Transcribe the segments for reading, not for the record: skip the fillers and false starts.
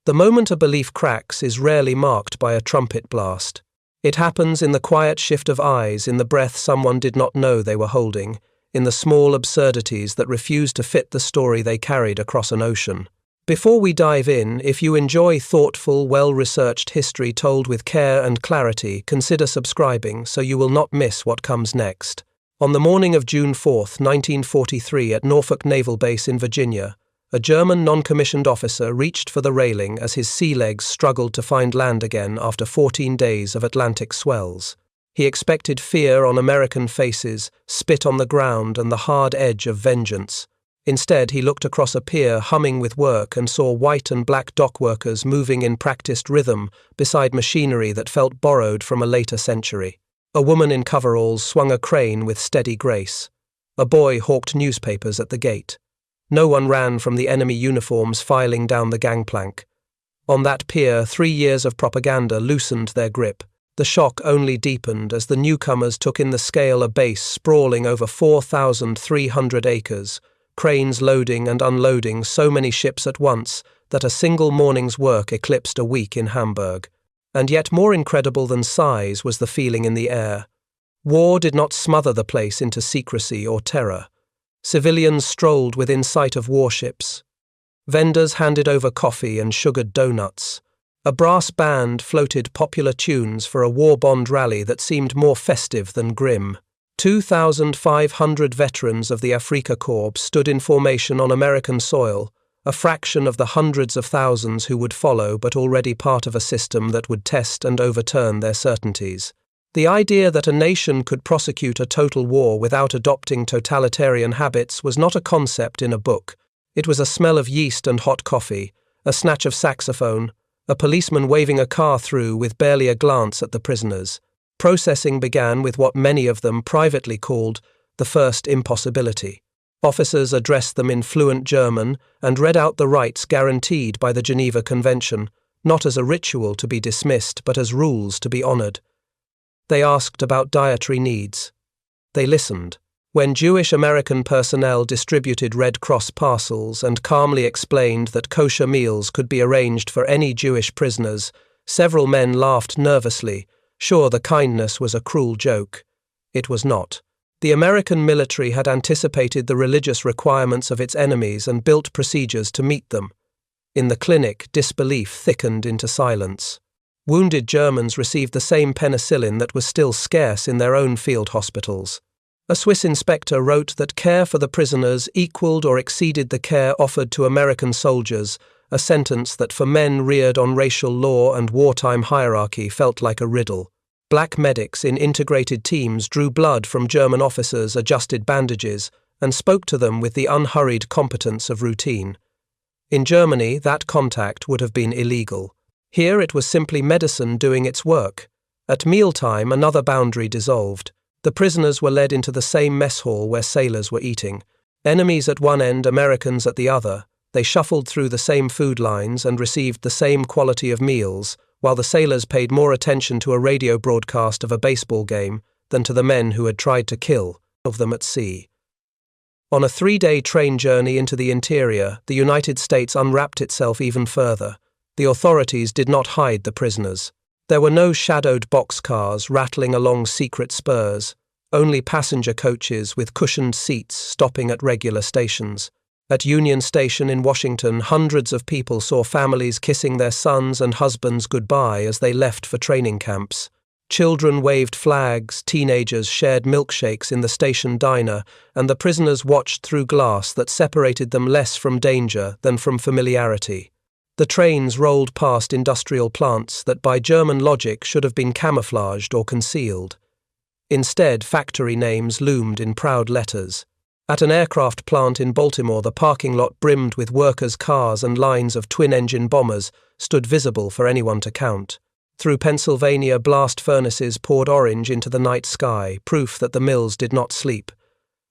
The moment a belief cracks is rarely marked by a trumpet blast. It happens in the quiet shift of eyes, in the breath someone did not know they were holding, in the small absurdities that refused to fit the story they carried across an ocean. Before we dive in, if you enjoy thoughtful, well-researched history told with care and clarity, consider subscribing so you will not miss what comes next. On the morning of June 4, 1943, at Norfolk Naval Base in Virginia, a German non-commissioned officer reached for the railing as his sea legs struggled to find land again after 14 days of Atlantic swells. He expected fear on American faces, spit on the ground, and the hard edge of vengeance. Instead, he looked across a pier humming with work and saw white and black dockworkers moving in practiced rhythm beside machinery that felt borrowed from a later century. A woman in coveralls swung a crane with steady grace. A boy hawked newspapers at the gate. No one ran from the enemy uniforms filing down the gangplank. On that pier, 3 years of propaganda loosened their grip. The shock only deepened as the newcomers took in the scale a base sprawling over 4,300 acres, cranes loading and unloading so many ships at once that a single morning's work eclipsed a week in Hamburg. And yet more incredible than size was the feeling in the air. War did not smother the place into secrecy or terror. Civilians strolled within sight of warships. Vendors handed over coffee and sugared donuts. A brass band floated popular tunes for a war bond rally that seemed more festive than grim. 2,500 veterans of the Afrika Korps stood in formation on American soil, a fraction of the hundreds of thousands who would follow, but already part of a system that would test and overturn their certainties. The idea that a nation could prosecute a total war without adopting totalitarian habits was not a concept in a book. It was a smell of yeast and hot coffee, a snatch of saxophone, a policeman waving a car through with barely a glance at the prisoners. Processing began with what many of them privately called the first impossibility. Officers addressed them in fluent German and read out the rights guaranteed by the Geneva Convention, not as a ritual to be dismissed, but as rules to be honored. They asked about dietary needs. They listened. When Jewish American personnel distributed Red Cross parcels and calmly explained that kosher meals could be arranged for any Jewish prisoners, several men laughed nervously, sure the kindness was a cruel joke. It was not. The American military had anticipated the religious requirements of its enemies and built procedures to meet them. In the clinic, disbelief thickened into silence. Wounded Germans received the same penicillin that was still scarce in their own field hospitals. A Swiss inspector wrote that care for the prisoners equaled or exceeded the care offered to American soldiers, a sentence that for men reared on racial law and wartime hierarchy felt like a riddle. Black medics in integrated teams drew blood from German officers, adjusted bandages, and spoke to them with the unhurried competence of routine. In Germany, that contact would have been illegal. Here it was simply medicine doing its work. At mealtime, another boundary dissolved. The prisoners were led into the same mess hall where sailors were eating. Enemies at one end, Americans at the other. They shuffled through the same food lines and received the same quality of meals, while the sailors paid more attention to a radio broadcast of a baseball game than to the men who had tried to kill of them at sea. On a 3-day train journey into the interior, the United States unwrapped itself even further. The authorities did not hide the prisoners. There were no shadowed boxcars rattling along secret spurs, only passenger coaches with cushioned seats stopping at regular stations. At Union Station in Washington, hundreds of people saw families kissing their sons and husbands goodbye as they left for training camps. Children waved flags, teenagers shared milkshakes in the station diner, and the prisoners watched through glass that separated them less from danger than from familiarity. The trains rolled past industrial plants that by German logic should have been camouflaged or concealed. Instead, factory names loomed in proud letters. At an aircraft plant in Baltimore, the parking lot brimmed with workers' cars and lines of twin-engine bombers stood visible for anyone to count. Through Pennsylvania, blast furnaces poured orange into the night sky, proof that the mills did not sleep.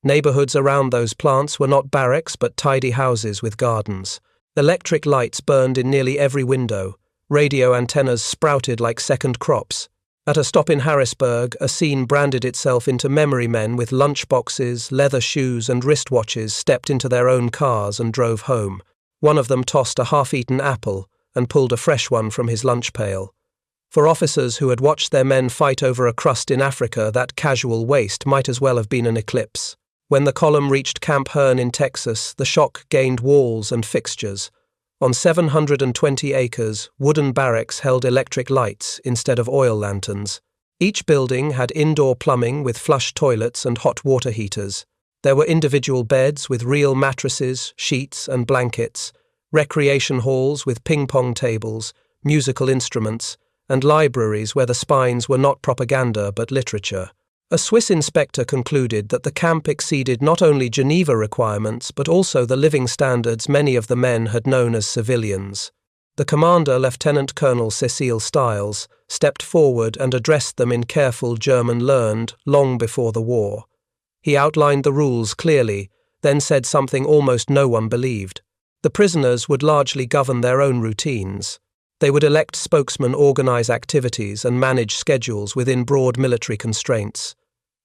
Neighborhoods around those plants were not barracks but tidy houses with gardens. Electric lights burned in nearly every window. Radio antennas sprouted like second crops. At a stop in Harrisburg, a scene branded itself into memory. Men with lunchboxes, leather shoes and wristwatches stepped into their own cars and drove home. One of them tossed a half-eaten apple, and pulled a fresh one from his lunch pail. For officers who had watched their men fight over a crust in Africa, that casual waste might as well have been an eclipse. When the column reached Camp Hearn in Texas, the shock gained walls and fixtures. On 720 acres, wooden barracks held electric lights instead of oil lanterns. Each building had indoor plumbing with flush toilets and hot water heaters. There were individual beds with real mattresses, sheets, and blankets, recreation halls with ping-pong tables, musical instruments, and libraries where the spines were not propaganda but literature. A Swiss inspector concluded that the camp exceeded not only Geneva requirements but also the living standards many of the men had known as civilians. The commander, Lieutenant Colonel Cecile Stiles, stepped forward and addressed them in careful German learned long before the war. He outlined the rules clearly, then said something almost no one believed. The prisoners would largely govern their own routines. They would elect spokesmen, organize activities, and manage schedules within broad military constraints.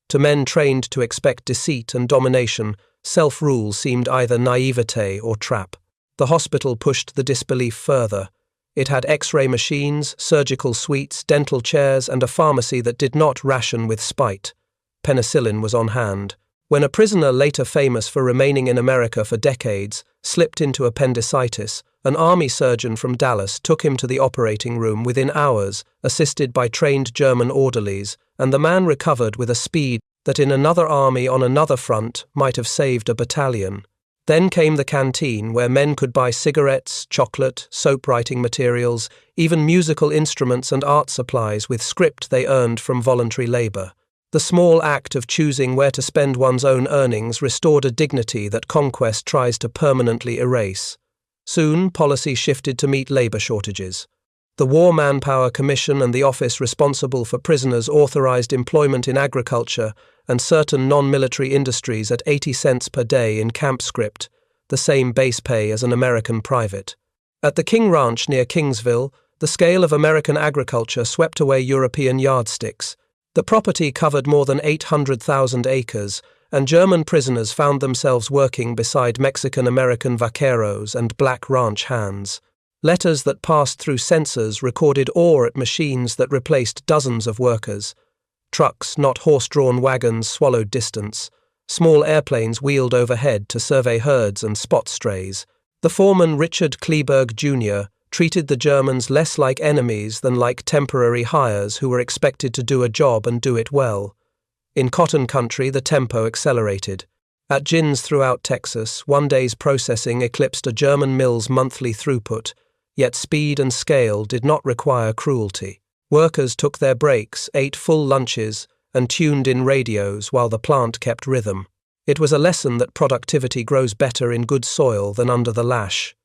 To men trained to expect deceit and domination, self-rule seemed either naivete or trap. The hospital pushed the disbelief further. It had X-ray machines, surgical suites, dental chairs, and a pharmacy that did not ration with spite. Penicillin was on hand. When a prisoner, later famous for remaining in America for decades, slipped into appendicitis, an army surgeon from Dallas took him to the operating room within hours, assisted by trained German orderlies, and the man recovered with a speed that in another army on another front might have saved a battalion. Then came the canteen, where men could buy cigarettes, chocolate, soap writing materials, even musical instruments and art supplies with script they earned from voluntary labor. The small act of choosing where to spend one's own earnings restored a dignity that conquest tries to permanently erase. Soon, policy shifted to meet labor shortages. The War Manpower Commission and the office responsible for prisoners authorized employment in agriculture and certain non-military industries at 80 cents per day in camp script, the same base pay as an American private. At the King Ranch near Kingsville, the scale of American agriculture swept away European yardsticks. The property covered more than 800,000 acres, and German prisoners found themselves working beside Mexican-American vaqueros and black ranch hands. Letters that passed through censors recorded ore at machines that replaced dozens of workers. Trucks, not horse-drawn wagons, swallowed distance. Small airplanes wheeled overhead to survey herds and spot strays. The foreman, Richard Kleberg Jr., treated the Germans less like enemies than like temporary hires who were expected to do a job and do it well. In cotton country, the tempo accelerated. At gins throughout Texas, one day's processing eclipsed a German mill's monthly throughput, yet speed and scale did not require cruelty. Workers took their breaks, ate full lunches, and tuned in radios while the plant kept rhythm. It was a lesson that productivity grows better in good soil than under the lash.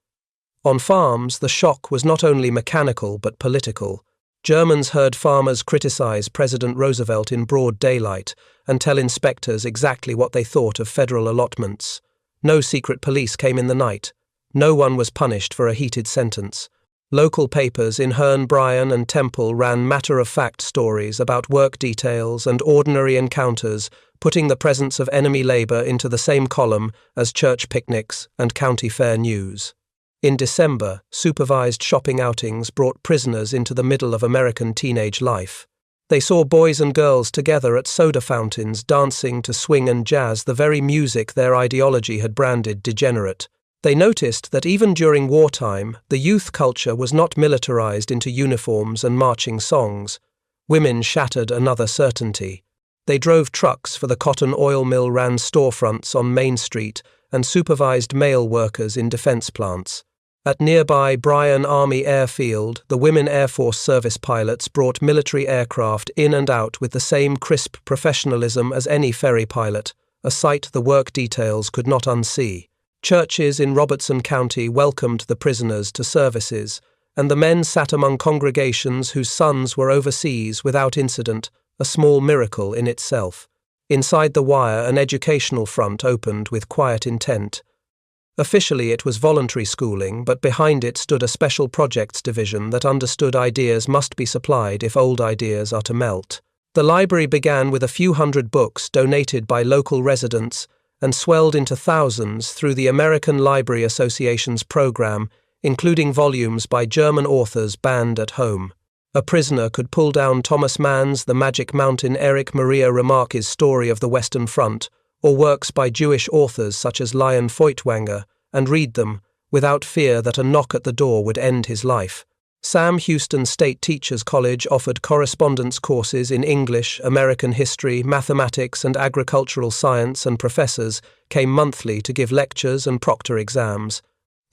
On farms, the shock was not only mechanical but political. Germans heard farmers criticize President Roosevelt in broad daylight and tell inspectors exactly what they thought of federal allotments. No secret police came in the night. No one was punished for a heated sentence. Local papers in Hearn, Bryan, and Temple ran matter-of-fact stories about work details and ordinary encounters, putting the presence of enemy labor into the same column as church picnics and county fair news. In December, supervised shopping outings brought prisoners into the middle of American teenage life. They saw boys and girls together at soda fountains dancing to swing and jazz, the very music their ideology had branded degenerate. They noticed that even during wartime, the youth culture was not militarized into uniforms and marching songs. Women shattered another certainty. They drove trucks for the cotton oil mill, ran storefronts on Main Street, and supervised male workers in defense plants. At nearby Bryan Army Airfield, the women Air Force service pilots brought military aircraft in and out with the same crisp professionalism as any ferry pilot, a sight the work details could not unsee. Churches in Robertson County welcomed the prisoners to services, and the men sat among congregations whose sons were overseas without incident, a small miracle in itself. Inside the wire, an educational front opened with quiet intent. Officially it was voluntary schooling, but behind it stood a special projects division that understood ideas must be supplied if old ideas are to melt. The library began with a few hundred books donated by local residents and swelled into thousands through the American Library Association's program, including volumes by German authors banned at home. A prisoner could pull down Thomas Mann's The Magic Mountain, Erich Maria Remarque's Story of the Western Front, or works by Jewish authors such as Lion Feuchtwanger, and read them, without fear that a knock at the door would end his life. Sam Houston State Teachers College offered correspondence courses in English, American history, mathematics, and agricultural science, and professors came monthly to give lectures and proctor exams.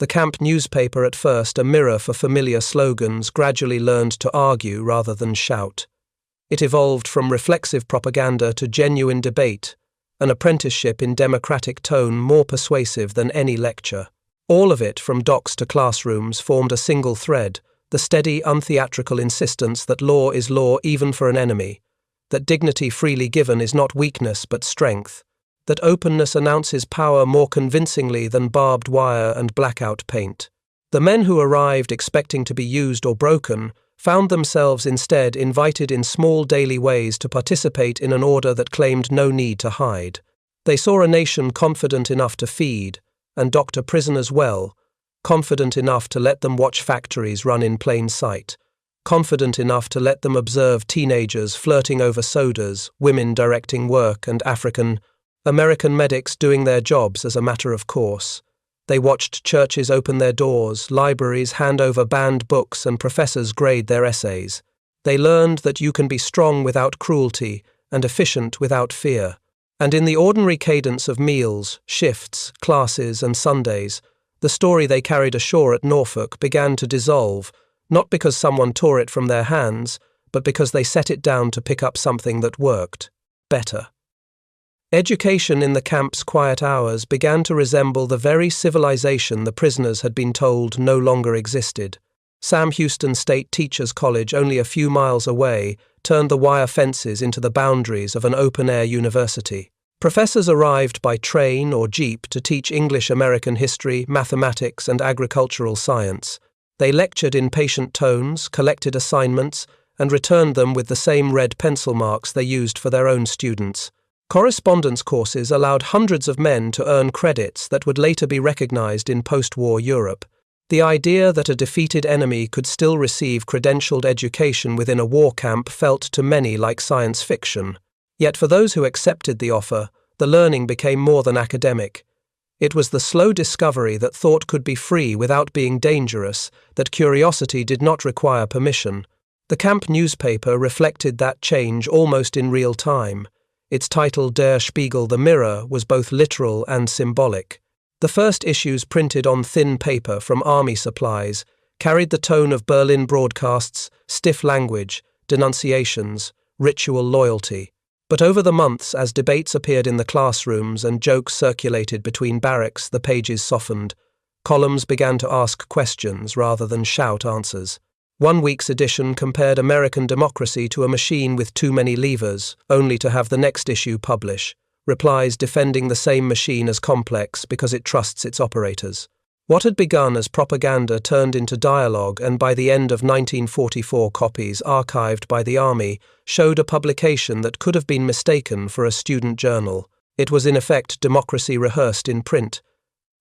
The camp newspaper, at first a mirror for familiar slogans, gradually learned to argue rather than shout. It evolved from reflexive propaganda to genuine debate, an apprenticeship in democratic tone more persuasive than any lecture. All of it, from docks to classrooms, formed a single thread, the steady, untheatrical insistence that law is law even for an enemy, that dignity freely given is not weakness but strength, that openness announces power more convincingly than barbed wire and blackout paint. The men who arrived expecting to be used or broken found themselves instead invited in small daily ways to participate in an order that claimed no need to hide. They saw a nation confident enough to feed and doctor prisoners well, confident enough to let them watch factories run in plain sight, confident enough to let them observe teenagers flirting over sodas, women directing work, and African-American medics doing their jobs as a matter of course. They watched churches open their doors, libraries hand over banned books, and professors grade their essays. They learned that you can be strong without cruelty and efficient without fear. And in the ordinary cadence of meals, shifts, classes, and Sundays, the story they carried ashore at Norfolk began to dissolve, not because someone tore it from their hands, but because they set it down to pick up something that worked better. Education in the camp's quiet hours began to resemble the very civilization the prisoners had been told no longer existed. Sam Houston State Teachers College, only a few miles away, turned the wire fences into the boundaries of an open-air university. Professors arrived by train or jeep to teach English, American history, mathematics, and agricultural science. They lectured in patient tones, collected assignments, and returned them with the same red pencil marks they used for their own students. Correspondence courses allowed hundreds of men to earn credits that would later be recognized in post-war Europe. The idea that a defeated enemy could still receive credentialed education within a war camp felt to many like science fiction. Yet for those who accepted the offer, the learning became more than academic. It was the slow discovery that thought could be free without being dangerous, that curiosity did not require permission. The camp newspaper reflected that change almost in real time. Its title, Der Spiegel, the Mirror, was both literal and symbolic. The first issues, printed on thin paper from army supplies, carried the tone of Berlin broadcasts, stiff language, denunciations, ritual loyalty. But over the months, as debates appeared in the classrooms and jokes circulated between barracks, the pages softened. Columns began to ask questions rather than shout answers. One week's edition compared American democracy to a machine with too many levers, only to have the next issue publish replies defending the same machine as complex because it trusts its operators. What had begun as propaganda turned into dialogue, and by the end of 1944 copies archived by the Army showed a publication that could have been mistaken for a student journal. It was in effect democracy rehearsed in print.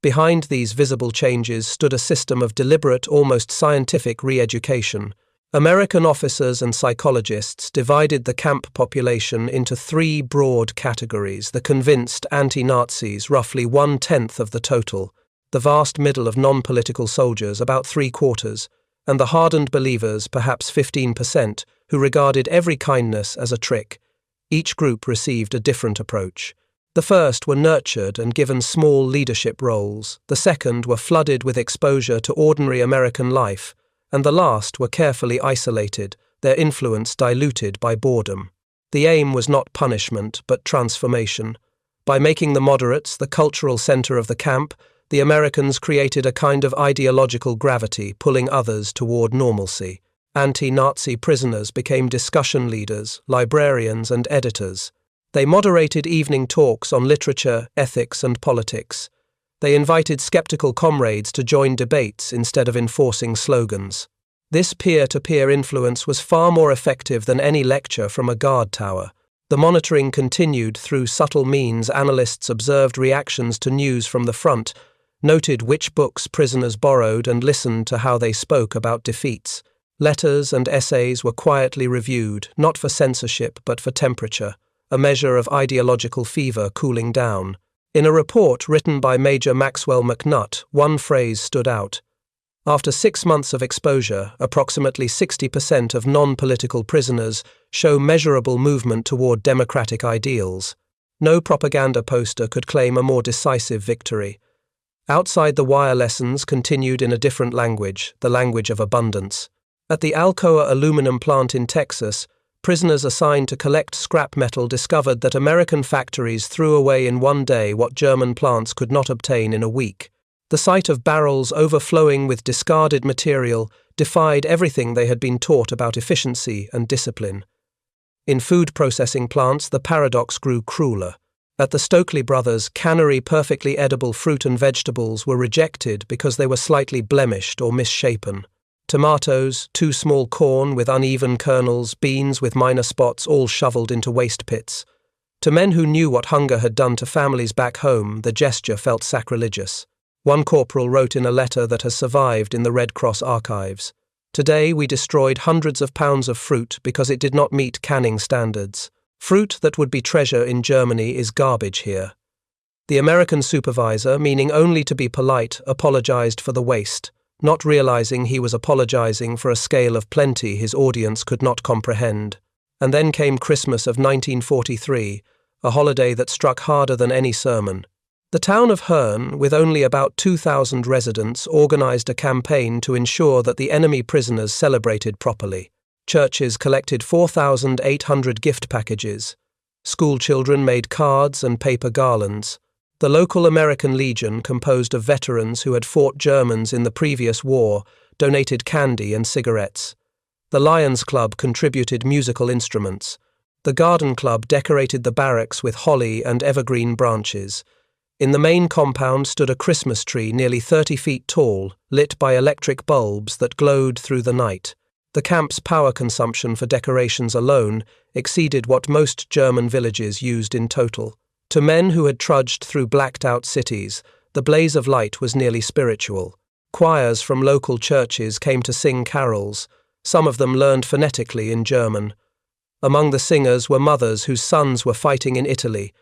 Behind these visible changes stood a system of deliberate, almost scientific re-education. American officers and psychologists divided the camp population into three broad categories: the convinced anti-Nazis, roughly 1/10 of the total, the vast middle of non-political soldiers, about 3/4, and the hardened believers, perhaps 15%, who regarded every kindness as a trick. Each group received a different approach. The first were nurtured and given small leadership roles, the second were flooded with exposure to ordinary American life, and the last were carefully isolated, their influence diluted by boredom. The aim was not punishment, but transformation. By making the moderates the cultural center of the camp, the Americans created a kind of ideological gravity, pulling others toward normalcy. Anti-Nazi prisoners became discussion leaders, librarians, and editors. They moderated evening talks on literature, ethics, and politics. They invited skeptical comrades to join debates instead of enforcing slogans. This peer-to-peer influence was far more effective than any lecture from a guard tower. The monitoring continued through subtle means. Analysts observed reactions to news from the front, noted which books prisoners borrowed and listened to how they spoke about defeats. Letters and essays were quietly reviewed, not for censorship but for temperature, a measure of ideological fever cooling down. In a report written by Major Maxwell McNutt, one phrase stood out. After 6 months of exposure, approximately 60% of non-political prisoners show measurable movement toward democratic ideals. No propaganda poster could claim a more decisive victory. Outside the wire lessons continued in a different language, the language of abundance. At the Alcoa aluminum plant in Texas, prisoners assigned to collect scrap metal discovered that American factories threw away in one day what German plants could not obtain in a week. The sight of barrels overflowing with discarded material defied everything they had been taught about efficiency and discipline. In food processing plants, the paradox grew crueler. At the Stokely brothers' cannery, perfectly edible fruit and vegetables were rejected because they were slightly blemished or misshapen. Tomatoes, too small corn with uneven kernels, beans with minor spots, all shoveled into waste pits. To men who knew what hunger had done to families back home, the gesture felt sacrilegious. One corporal wrote in a letter that has survived in the Red Cross archives, "Today we destroyed hundreds of pounds of fruit because it did not meet canning standards. Fruit that would be treasure in Germany is garbage here." The American supervisor, meaning only to be polite, apologized for the waste, not realizing he was apologizing for a scale of plenty his audience could not comprehend. And then came Christmas of 1943, a holiday that struck harder than any sermon. The town of Herne, with only about 2,000 residents, organized a campaign to ensure that the enemy prisoners celebrated properly. Churches collected 4,800 gift packages. School children made cards and paper garlands. The local American Legion, composed of veterans who had fought Germans in the previous war, donated candy and cigarettes. The Lions Club contributed musical instruments. The Garden Club decorated the barracks with holly and evergreen branches. In the main compound stood a Christmas tree nearly 30 feet tall, lit by electric bulbs that glowed through the night. The camp's power consumption for decorations alone exceeded what most German villages used in total. To men who had trudged through blacked-out cities, the blaze of light was nearly spiritual. Choirs from local churches came to sing carols. Some of them learned phonetically in German. Among the singers were mothers whose sons were fighting in Italy.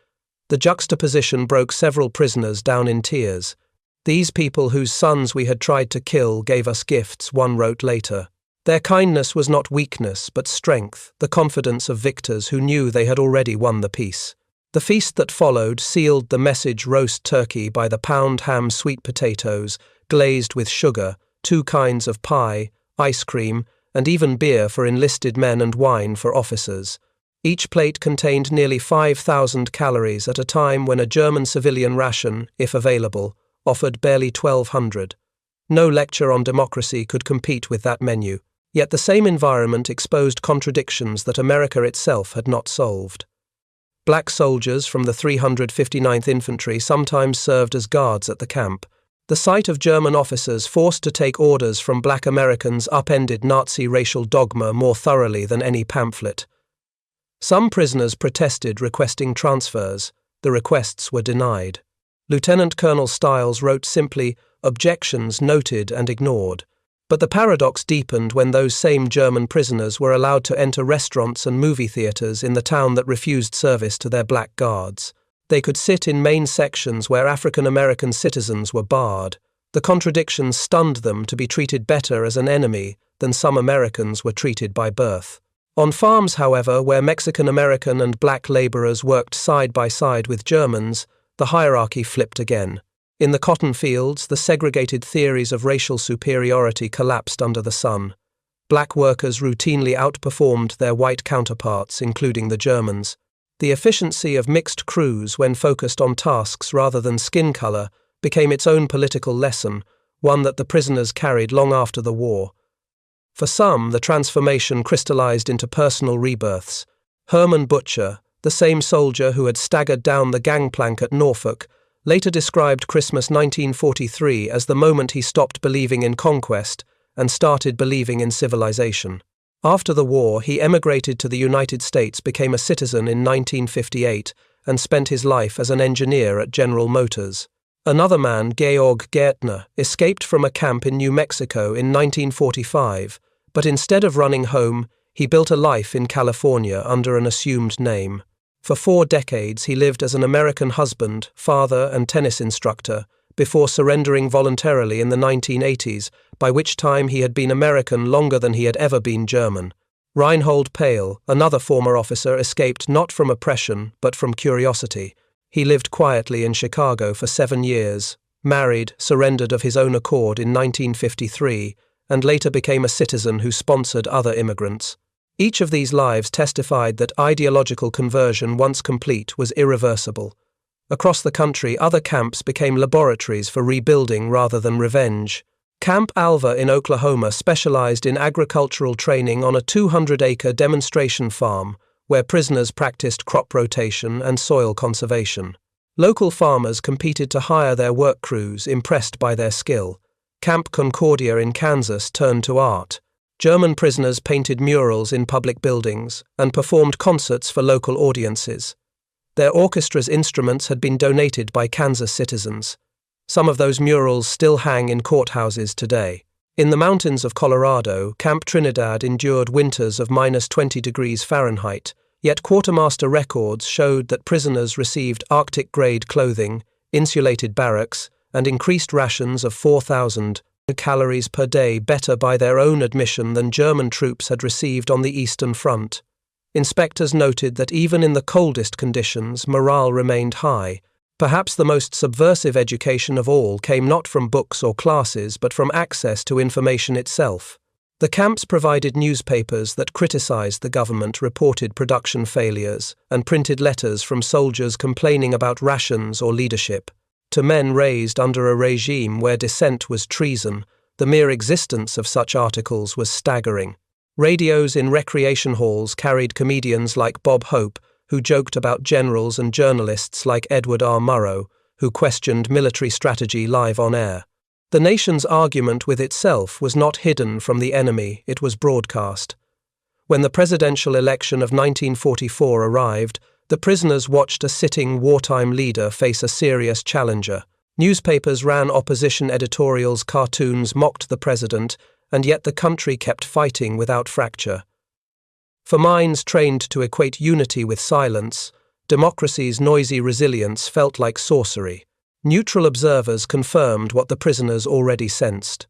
The juxtaposition broke several prisoners down in tears. "These people whose sons we had tried to kill gave us gifts," one wrote later. Their kindness was not weakness, but strength, the confidence of victors who knew they had already won the peace. The feast that followed sealed the message: roast turkey by the pound ham, sweet potatoes, glazed with sugar, 2 kinds of pie, ice cream, and even beer for enlisted men and wine for officers. Each plate contained nearly 5,000 calories at a time when a German civilian ration, if available, offered barely 1,200. No lecture on democracy could compete with that menu, yet the same environment exposed contradictions that America itself had not solved. Black soldiers from the 359th Infantry sometimes served as guards at the camp. The sight of German officers forced to take orders from black Americans upended Nazi racial dogma more thoroughly than any pamphlet. Some prisoners protested, requesting transfers. The requests were denied. Lieutenant Colonel Stiles wrote simply, "Objections noted and ignored." But the paradox deepened when those same German prisoners were allowed to enter restaurants and movie theaters in the town that refused service to their black guards. They could sit in main sections where African American citizens were barred. The contradiction stunned them to be treated better as an enemy than some Americans were treated by birth. On farms, however, where Mexican American and black laborers worked side by side with Germans, the hierarchy flipped again. In the cotton fields, the segregated theories of racial superiority collapsed under the sun. Black workers routinely outperformed their white counterparts, including the Germans. The efficiency of mixed crews when focused on tasks rather than skin color became its own political lesson, one that the prisoners carried long after the war. For some, the transformation crystallized into personal rebirths. Herman Butcher, the same soldier who had staggered down the gangplank at Norfolk, later described Christmas 1943 as the moment he stopped believing in conquest and started believing in civilization. After the war, he emigrated to the United States, became a citizen in 1958, and spent his life as an engineer at General Motors. Another man, Georg Gärtner, escaped from a camp in New Mexico in 1945, but instead of running home, he built a life in California under an assumed name. For 4 decades, he lived as an American husband, father, and tennis instructor, before surrendering voluntarily in the 1980s, by which time he had been American longer than he had ever been German. Reinhold Pale, another former officer, escaped not from oppression, but from curiosity. He lived quietly in Chicago for 7 years, married, surrendered of his own accord in 1953, and later became a citizen who sponsored other immigrants. Each of these lives testified that ideological conversion, once complete, was irreversible. Across the country, other camps became laboratories for rebuilding rather than revenge. Camp Alva in Oklahoma specialized in agricultural training on a 200-acre demonstration farm, where prisoners practiced crop rotation and soil conservation. Local farmers competed to hire their work crews, impressed by their skill. Camp Concordia in Kansas turned to art. German prisoners painted murals in public buildings and performed concerts for local audiences. Their orchestra's instruments had been donated by Kansas citizens. Some of those murals still hang in courthouses today. In the mountains of Colorado, Camp Trinidad endured winters of -20 degrees Fahrenheit, yet quartermaster records showed that prisoners received Arctic-grade clothing, insulated barracks, and increased rations of 4,000 calories per day, better by their own admission than German troops had received on the Eastern Front. Inspectors noted that even in the coldest conditions, morale remained high. Perhaps the most subversive education of all came not from books or classes, but from access to information itself. The camps provided newspapers that criticized the government, reported production failures, and printed letters from soldiers complaining about rations or leadership. To men raised under a regime where dissent was treason, the mere existence of such articles was staggering. Radios in recreation halls carried comedians like Bob Hope, who joked about generals, and journalists like Edward R. Murrow, who questioned military strategy live on air. The nation's argument with itself was not hidden from the enemy, it was broadcast. When the presidential election of 1944 arrived, the prisoners watched a sitting wartime leader face a serious challenger. Newspapers ran opposition editorials, cartoons mocked the president, and yet the country kept fighting without fracture. For minds trained to equate unity with silence, democracy's noisy resilience felt like sorcery. Neutral observers confirmed what the prisoners already sensed.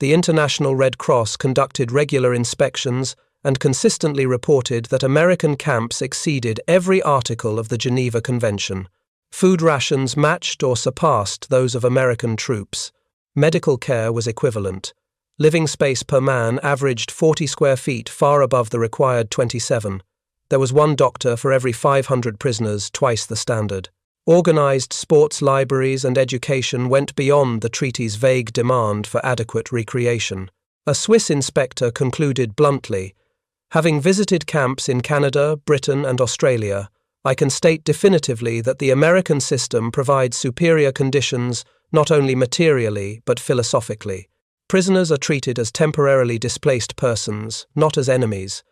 The International Red Cross conducted regular inspections and consistently reported that American camps exceeded every article of the Geneva Convention. Food rations matched or surpassed those of American troops. Medical care was equivalent. Living space per man averaged 40 square feet, far above the required 27. There was one doctor for every 500 prisoners, twice the standard. Organized sports libraries and education went beyond the treaty's vague demand for adequate recreation. A Swiss inspector concluded bluntly, "Having visited camps in Canada, Britain, and Australia, I can state definitively that the American system provides superior conditions not only materially but philosophically. Prisoners are treated as temporarily displaced persons, not as enemies."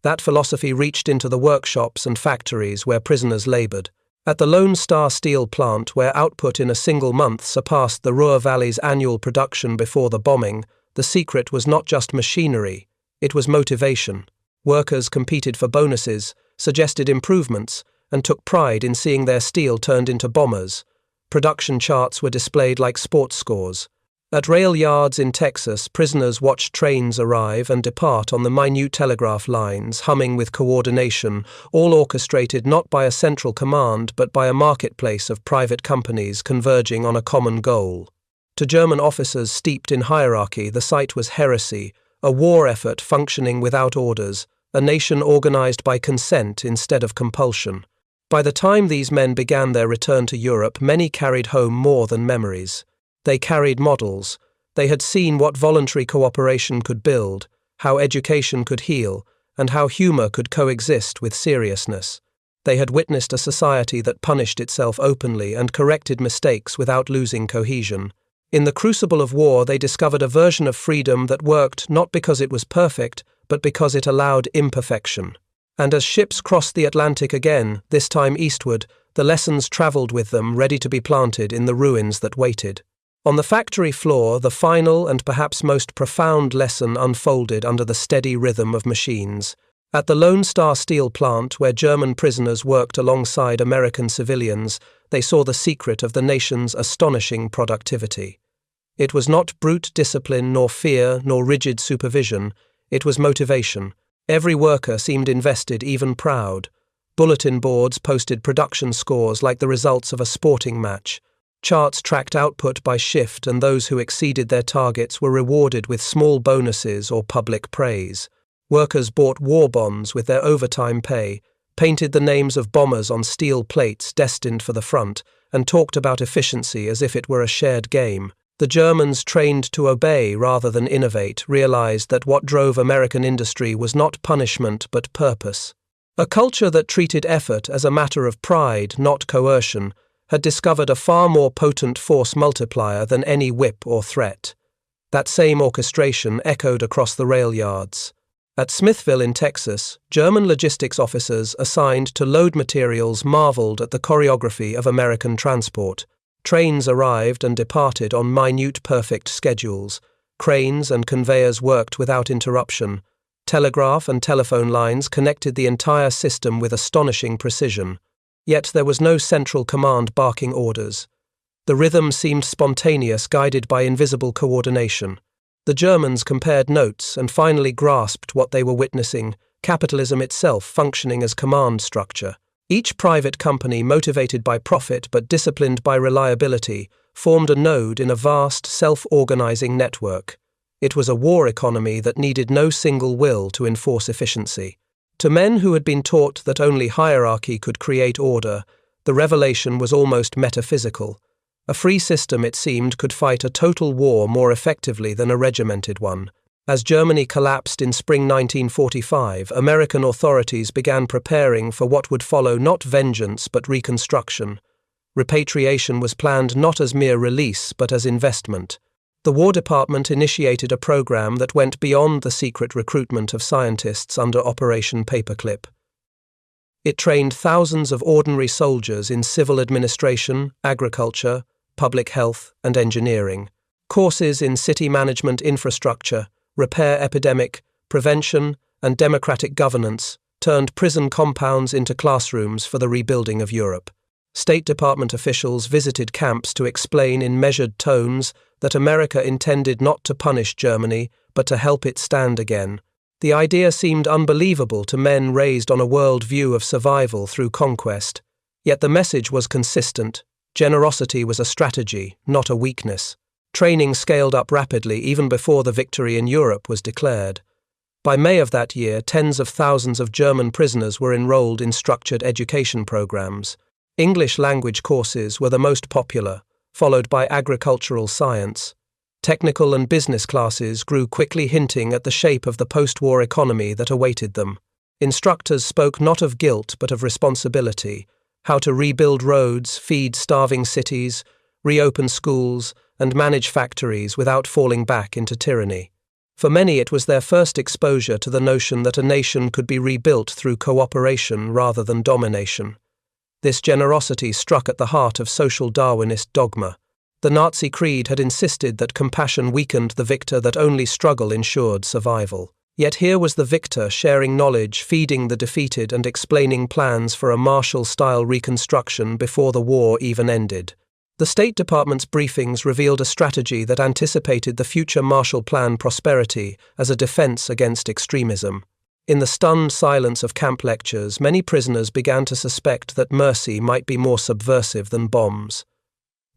That philosophy reached into the workshops and factories where prisoners labored. At the Lone Star Steel plant, where output in a single month surpassed the Ruhr Valley's annual production before the bombing, the secret was not just machinery, it was motivation. Workers competed for bonuses, suggested improvements, and took pride in seeing their steel turned into bombers. Production charts were displayed like sports scores. At rail yards in Texas, prisoners watched trains arrive and depart on the minute telegraph lines, humming with coordination, all orchestrated not by a central command but by a marketplace of private companies converging on a common goal. To German officers steeped in hierarchy, the sight was heresy, a war effort functioning without orders, a nation organized by consent instead of compulsion. By the time these men began their return to Europe, many carried home more than memories. They carried models. They had seen what voluntary cooperation could build, how education could heal, and how humor could coexist with seriousness. They had witnessed a society that punished itself openly and corrected mistakes without losing cohesion. In the crucible of war, they discovered a version of freedom that worked not because it was perfect, but because it allowed imperfection. And as ships crossed the Atlantic again, this time eastward, the lessons travelled with them, ready to be planted in the ruins that waited. On the factory floor, the final and perhaps most profound lesson unfolded under the steady rhythm of machines. At the Lone Star Steel plant, where German prisoners worked alongside American civilians, they saw the secret of the nation's astonishing productivity. It was not brute discipline, nor fear, nor rigid supervision. It was motivation. Every worker seemed invested, even proud. Bulletin boards posted production scores like the results of a sporting match. Charts tracked output by shift, and those who exceeded their targets were rewarded with small bonuses or public praise. Workers bought war bonds with their overtime pay, painted the names of bombers on steel plates destined for the front, and talked about efficiency as if it were a shared game. The Germans, trained to obey rather than innovate, realized that what drove American industry was not punishment but purpose. A culture that treated effort as a matter of pride, not coercion, had discovered a far more potent force multiplier than any whip or threat. That same orchestration echoed across the rail yards. At Smithville in Texas, German logistics officers assigned to load materials marveled at the choreography of American transport. Trains arrived and departed on minute, perfect schedules. Cranes and conveyors worked without interruption. Telegraph and telephone lines connected the entire system with astonishing precision. Yet there was no central command barking orders. The rhythm seemed spontaneous, guided by invisible coordination. The Germans compared notes and finally grasped what they were witnessing: capitalism itself functioning as command structure. Each private company, motivated by profit but disciplined by reliability, formed a node in a vast, self-organizing network. It was a war economy that needed no single will to enforce efficiency. To men who had been taught that only hierarchy could create order, the revelation was almost metaphysical. A free system, it seemed, could fight a total war more effectively than a regimented one. As Germany collapsed in spring 1945, American authorities began preparing for what would follow: not vengeance but reconstruction. Repatriation was planned not as mere release but as investment. The War Department initiated a program that went beyond the secret recruitment of scientists under Operation Paperclip. It trained thousands of ordinary soldiers in civil administration, agriculture, public health, and engineering. Courses in city management infrastructure, repair epidemic, prevention, and democratic governance turned prison compounds into classrooms for the rebuilding of Europe. State Department officials visited camps to explain in measured tones that America intended not to punish Germany, but to help it stand again. The idea seemed unbelievable to men raised on a world view of survival through conquest. Yet the message was consistent. Generosity was a strategy, not a weakness. Training scaled up rapidly even before the victory in Europe was declared. By May of that year, tens of thousands of German prisoners were enrolled in structured education programs. English language courses were the most popular, followed by agricultural science. Technical and business classes grew quickly, hinting at the shape of the post-war economy that awaited them. Instructors spoke not of guilt but of responsibility: how to rebuild roads, feed starving cities, reopen schools, and manage factories without falling back into tyranny. For many, it was their first exposure to the notion that a nation could be rebuilt through cooperation rather than domination. This generosity struck at the heart of social Darwinist dogma. The Nazi creed had insisted that compassion weakened the victor, that only struggle ensured survival. Yet here was the victor sharing knowledge, feeding the defeated, and explaining plans for a Marshall-style reconstruction before the war even ended. The State Department's briefings revealed a strategy that anticipated the future Marshall Plan prosperity as a defense against extremism. In the stunned silence of camp lectures, many prisoners began to suspect that mercy might be more subversive than bombs.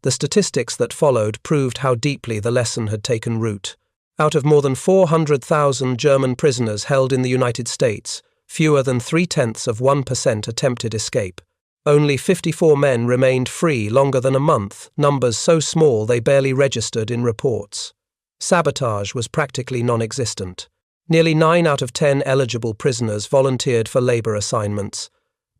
The statistics that followed proved how deeply the lesson had taken root. Out of more than 400,000 German prisoners held in the United States, fewer than 0.3% attempted escape. Only 54 men remained free longer than a month, numbers so small they barely registered in reports. Sabotage was practically non-existent. Nearly 9 out of 10 eligible prisoners volunteered for labor assignments.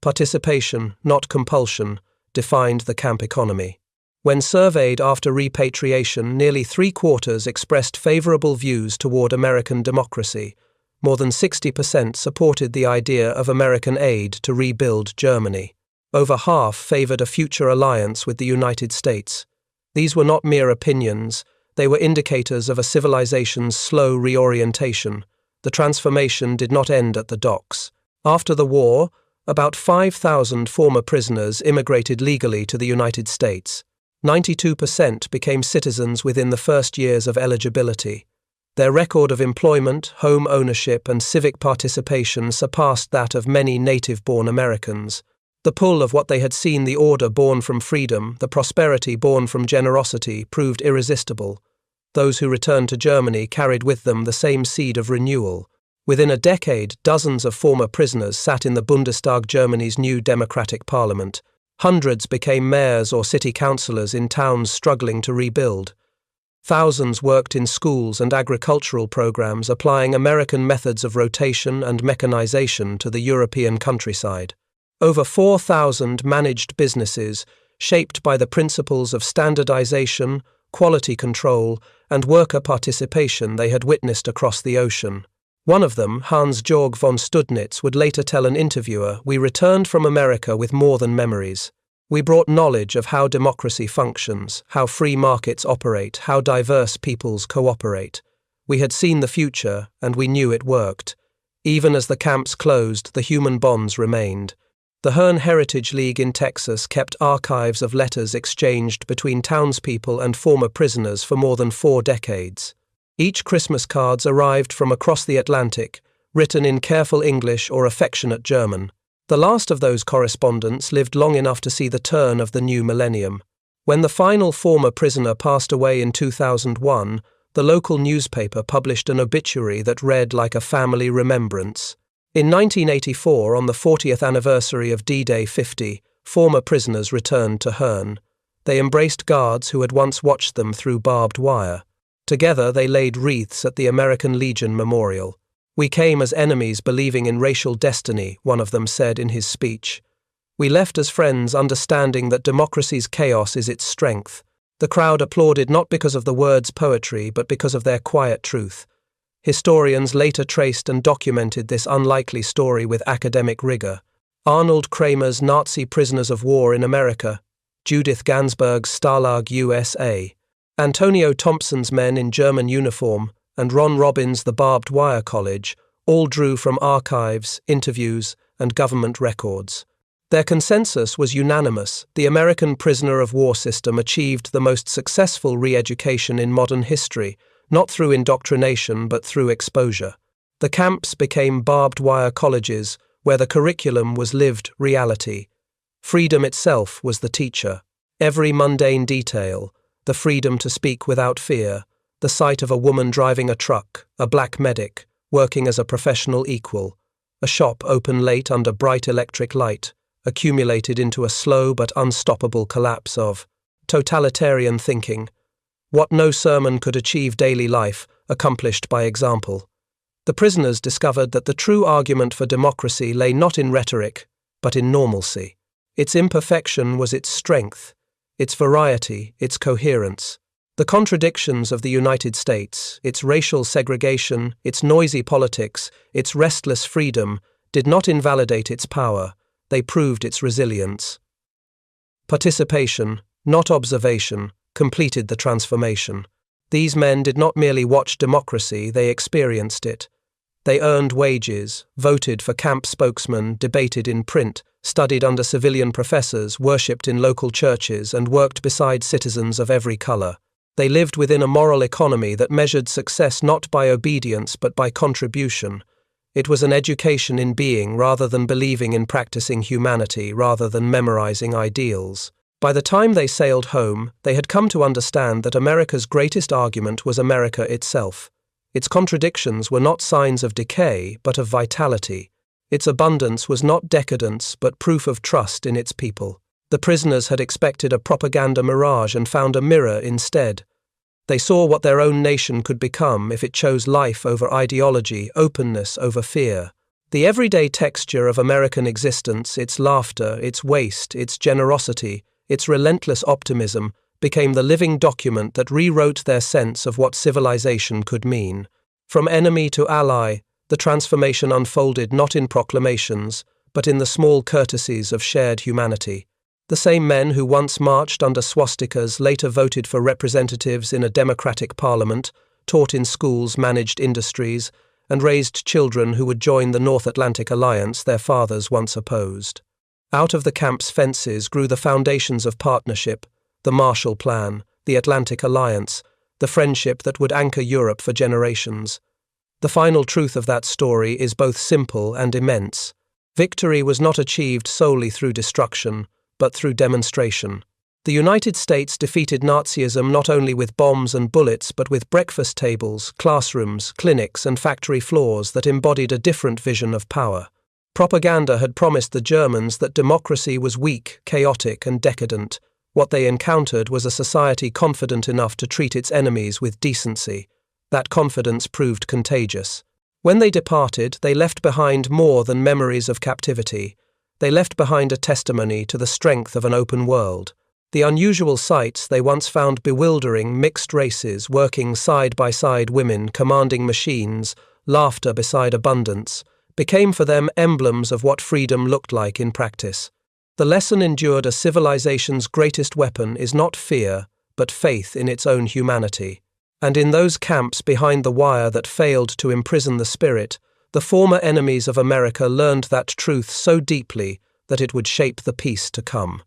Participation, not compulsion, defined the camp economy. When surveyed after repatriation, nearly 3/4 expressed favorable views toward American democracy, More than 60% supported the idea of American aid to rebuild Germany. Over half favored a future alliance with the United States. These were not mere opinions, they were indicators of a civilization's slow reorientation. The transformation did not end at the docks. After the war, about 5,000 former prisoners immigrated legally to the United States. 92% became citizens within the first years of eligibility. Their record of employment, home ownership, and civic participation surpassed that of many native-born Americans. The pull of what they had seen, the order born from freedom, the prosperity born from generosity, proved irresistible. Those who returned to Germany carried with them the same seed of renewal. Within a decade, dozens of former prisoners sat in the Bundestag, Germany's new democratic parliament. Hundreds became mayors or city councillors in towns struggling to rebuild. Thousands worked in schools and agricultural programs, applying American methods of rotation and mechanization to the European countryside. Over 4,000 managed businesses, shaped by the principles of standardization, quality control, and worker participation they had witnessed across the ocean. One of them, Hans-Georg von Studnitz, would later tell an interviewer, "We returned from America with more than memories. We brought knowledge of how democracy functions, how free markets operate, how diverse peoples cooperate. We had seen the future, and we knew it worked. Even as the camps closed, the human bonds remained." The Hearn Heritage League in Texas kept archives of letters exchanged between townspeople and former prisoners for more than 4 decades. Each Christmas cards arrived from across the Atlantic, written in careful English or affectionate German. The last of those correspondents lived long enough to see the turn of the new millennium. When the final former prisoner passed away in 2001, the local newspaper published an obituary that read like a family remembrance. In 1984, on the 40th anniversary of D-Day 50, former prisoners returned to Hearn. They embraced guards who had once watched them through barbed wire. Together they laid wreaths at the American Legion Memorial. "We came as enemies believing in racial destiny," one of them said in his speech. "We left as friends understanding that democracy's chaos is its strength." The crowd applauded not because of the words' poetry, but because of their quiet truth. Historians later traced and documented this unlikely story with academic rigor. Arnold Kramer's Nazi Prisoners of War in America, Judith Gansberg's Stalag USA, Antonio Thompson's Men in German Uniform, and Ron Robbins' The Barbed Wire College all drew from archives, interviews, and government records. Their consensus was unanimous: the American prisoner of war system achieved the most successful re-education in modern history, not through indoctrination but through exposure. The camps became barbed wire colleges where the curriculum was lived reality. Freedom itself was the teacher. Every mundane detail, the freedom to speak without fear, the sight of a woman driving a truck, a black medic, working as a professional equal, a shop open late under bright electric light, accumulated into a slow but unstoppable collapse of totalitarian thinking. What no sermon could achieve, daily life, accomplished by example. The prisoners discovered that the true argument for democracy lay not in rhetoric, but in normalcy. Its imperfection was its strength, its variety, its coherence. The contradictions of the United States, its racial segregation, its noisy politics, its restless freedom, did not invalidate its power, they proved its resilience. Participation, not observation, completed the transformation. These men did not merely watch democracy, they experienced it. They earned wages, voted for camp spokesmen, debated in print, studied under civilian professors, worshipped in local churches, and worked beside citizens of every color. They lived within a moral economy that measured success not by obedience but by contribution. It was an education in being rather than believing, in practicing humanity rather than memorizing ideals. By the time they sailed home, they had come to understand that America's greatest argument was America itself. Its contradictions were not signs of decay, but of vitality. Its abundance was not decadence, but proof of trust in its people. The prisoners had expected a propaganda mirage and found a mirror instead. They saw what their own nation could become if it chose life over ideology, openness over fear. The everyday texture of American existence, its laughter, its waste, its generosity, its relentless optimism, became the living document that rewrote their sense of what civilization could mean. From enemy to ally, the transformation unfolded not in proclamations, but in the small courtesies of shared humanity. The same men who once marched under swastikas later voted for representatives in a democratic parliament, taught in schools, managed industries, and raised children who would join the North Atlantic Alliance their fathers once opposed. Out of the camp's fences grew the foundations of partnership, the Marshall Plan, the Atlantic Alliance, the friendship that would anchor Europe for generations. The final truth of that story is both simple and immense. Victory was not achieved solely through destruction, but through demonstration. The United States defeated Nazism not only with bombs and bullets, but with breakfast tables, classrooms, clinics, and factory floors that embodied a different vision of power. Propaganda had promised the Germans that democracy was weak, chaotic, and decadent. What they encountered was a society confident enough to treat its enemies with decency. That confidence proved contagious. When they departed, they left behind more than memories of captivity. They left behind a testimony to the strength of an open world. The unusual sights they once found bewildering, mixed races working side by side, women commanding machines, laughter beside abundance, became for them emblems of what freedom looked like in practice. The lesson endured: a civilization's greatest weapon is not fear, but faith in its own humanity. And in those camps behind the wire that failed to imprison the spirit, the former enemies of America learned that truth so deeply that it would shape the peace to come.